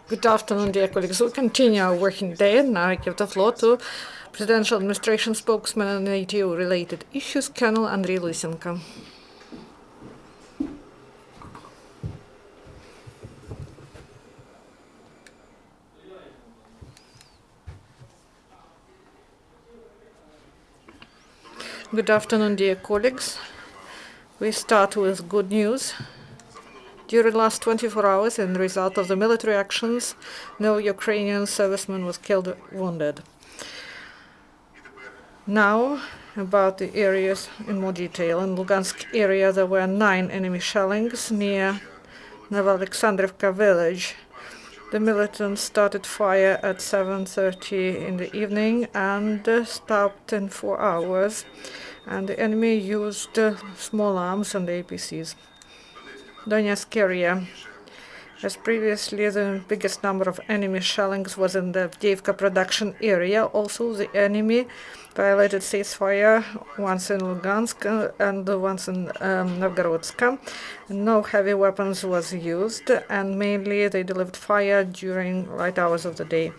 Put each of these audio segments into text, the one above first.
Good afternoon, dear colleagues. We continue our working day, and now I give the floor to Presidential Administration Spokesman on ATO-related issues, Colonel Andriy Lysenko. Good afternoon, dear colleagues. We start with good news. During the last 24 hours, as a result of the military actions, no Ukrainian serviceman was killed or wounded. Now, about the areas in more detail. In Lugansk area, there were 9 enemy shellings near Novoalexandrivka village. The militants started fire at 7:30 in the evening and stopped in 4 hours. And the enemy used small arms and APCs. Donetsk area. As previously, the biggest number of enemy shellings was in the Avdiivka production area. Also, the enemy violated ceasefire once in Lugansk and once in Novgorodsk. No heavy weapons was used, and mainly they delivered fire during light hours of the day.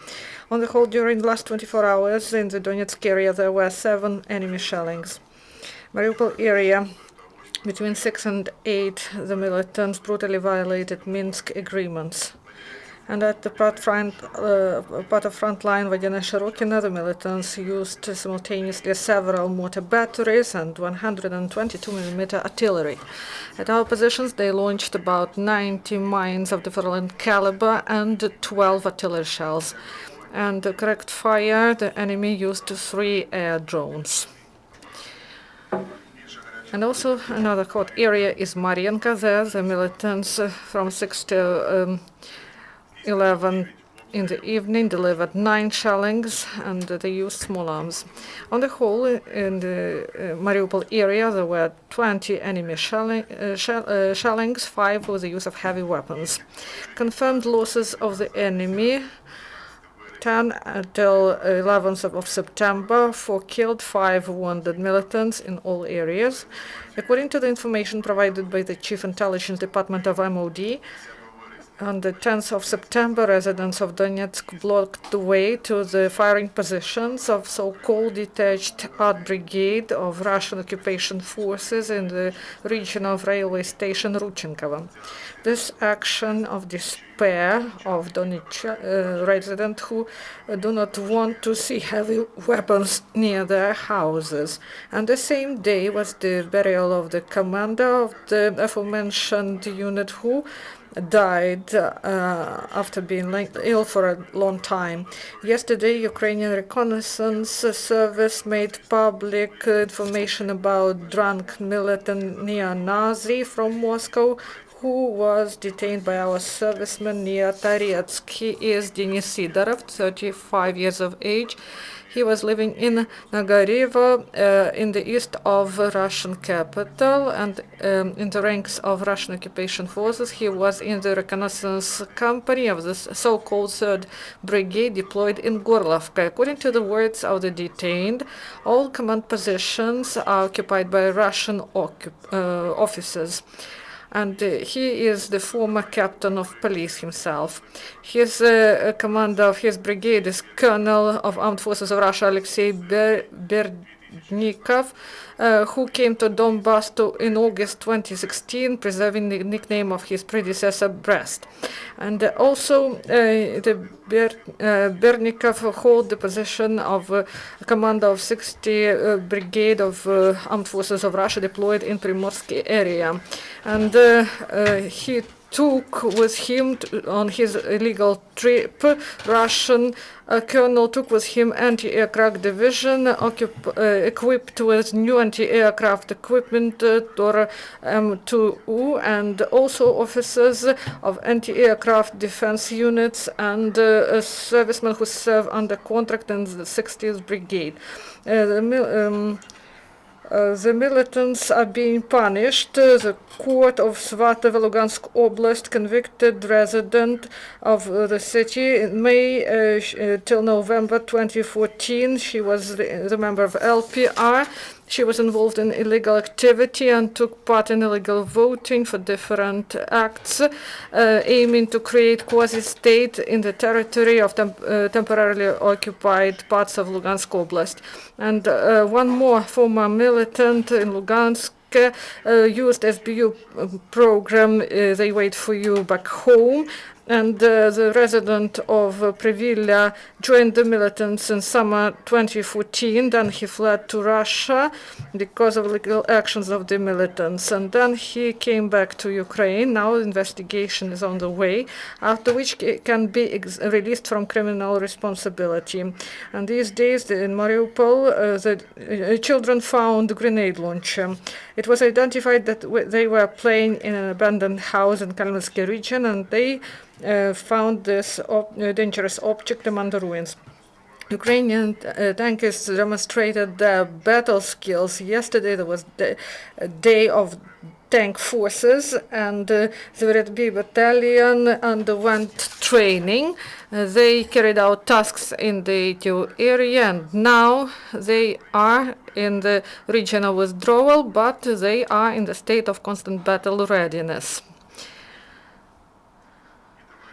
On the whole, during the last 24 hours in the Donetsk area, there were 7 enemy shellings. Mariupol area. Between 6 and 8, the militants brutally violated Minsk agreements. And at the part of front line, Vadina Shirokina, the militants used simultaneously several mortar batteries and 122mm artillery. At our positions, they launched about 90 mines of different caliber and 12 artillery shells. And to correct fire, the enemy used 3 air drones. And also another hot area is Marienka. There, the militants from 6 to 11 in the evening delivered 9 shellings, and they used small arms. On the whole, in the Mariupol area, there were 20 enemy shellings, 5 with the use of heavy weapons. Confirmed losses of the enemy: 10 until 11th of September, 4 killed, 5 wounded militants in all areas. According to the information provided by the Chief Intelligence Department of MOD, on the 10th of September, residents of Donetsk blocked the way to the firing positions of so-called detached art brigade of Russian occupation forces in the region of railway station Rudchenkovo. This action of despair of Donetsk residents who do not want to see heavy weapons near their houses. And the same day was the burial of the commander of the aforementioned unit who died after being ill for a long time. Yesterday, Ukrainian reconnaissance service made public information about drunk militant neo-Nazi from Moscow who was detained by our servicemen near Toretsk. He is Denis Sidorov, 35 years of age. He was living in Nagorievo, in the east of Russian capital, and in the ranks of Russian occupation forces. He was in the reconnaissance company of the so-called 3rd Brigade deployed in Gorlovka. According to the words of the detained, all command positions are occupied by Russian officers. And he is the former captain of police himself. His commander of his brigade is Colonel of Armed Forces of Russia Alexei Berdnikov, who came to Donbass in August 2016, preserving the nickname of his predecessor, Brest. And also, the Berdnikov hold the position of commander of 60 Brigade of Armed Forces of Russia deployed in Primorsky area. And he took with him on his illegal trip, Russian colonel took with him anti-aircraft division equipped with new anti-aircraft equipment, Tor M2U, and also officers of anti-aircraft defense units and servicemen who serve under contract in the 60th Brigade. The militants are being punished. The court of Svatovo, Lugansk Oblast, convicted resident of the city in May till November 2014. She was the member of LPR, she was involved in illegal activity and took part in illegal voting for different acts, aiming to create quasi-state in the territory of temporarily occupied parts of Lugansk Oblast. And one more former militant in Lugansk used SBU program, They Wait For You Back Home, and the resident of Previlla joined the militants in summer 2014. Then he fled to Russia because of legal actions of the militants. And then he came back to Ukraine. Now investigation is on the way, after which he can be released from criminal responsibility. And these days in Mariupol, the children found a grenade launcher. It was identified that they were playing in an abandoned house in Kalmytsky region, and they found this dangerous object among the ruins. Ukrainian tankists demonstrated their battle skills. Yesterday there was the day of tank forces, and the Red B battalion underwent training. They carried out tasks in the ATO area, and now they are in the region of withdrawal, but they are in the state of constant battle readiness.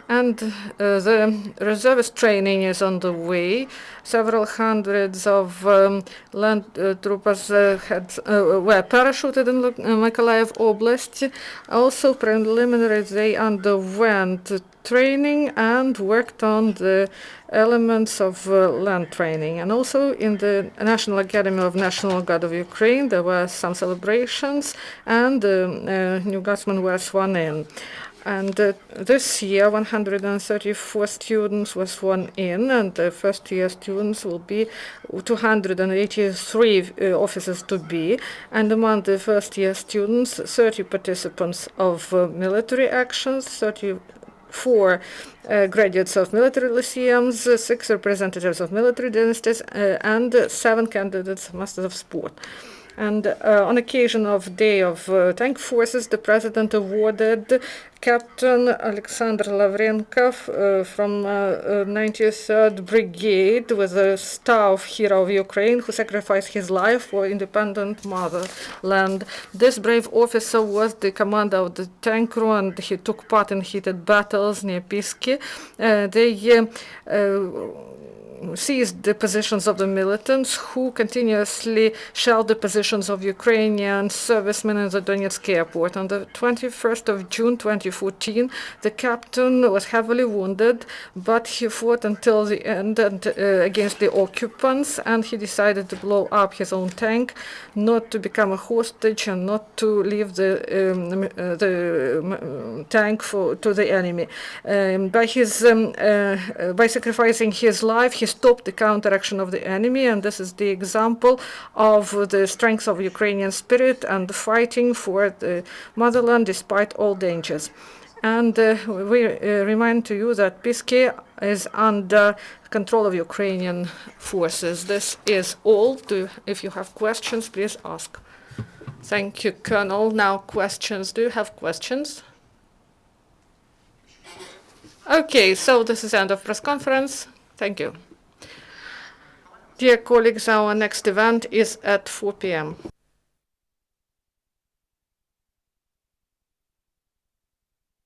And the reservist training is on the way. Several hundreds of land troopers were parachuted in Mykolaiv Oblast. Also, preliminary, they underwent training and worked on the elements of land training. And also in the National Academy of National Guard of Ukraine, there were some celebrations, and new guardsmen were sworn in. And this year, 134 students were sworn in, and the first-year students will be 283 officers to be. And among the first-year students, 30 participants of military actions, 34 graduates of military lyceums, 6 representatives of military dynasties, and 7 candidates of Masters of Sport. And on occasion of Day of Tank Forces, the President awarded Captain Alexander Lavrenko from 93rd Brigade with the Star of Hero of Ukraine, who sacrificed his life for independent motherland. This brave officer was the commander of the tank crew, and he took part in heated battles near Pisky. They seized the positions of the militants, who continuously shelled the positions of Ukrainian servicemen in the Donetsk airport. On the 21st of June 2014, the captain was heavily wounded, but he fought until the end against the occupants, and he decided to blow up his own tank, not to become a hostage and not to leave the tank to the enemy. By sacrificing his life, he stopped the counteraction of the enemy, and this is the example of the strength of Ukrainian spirit and fighting for the motherland despite all dangers. And we remind to you that Pisky is under control of Ukrainian forces. This is all. If you have questions, please ask. Thank you, Colonel. Now questions. Do you have questions? Okay, so this is the end of press conference. Thank you. Dear colleagues, our next event is at 4 p.m.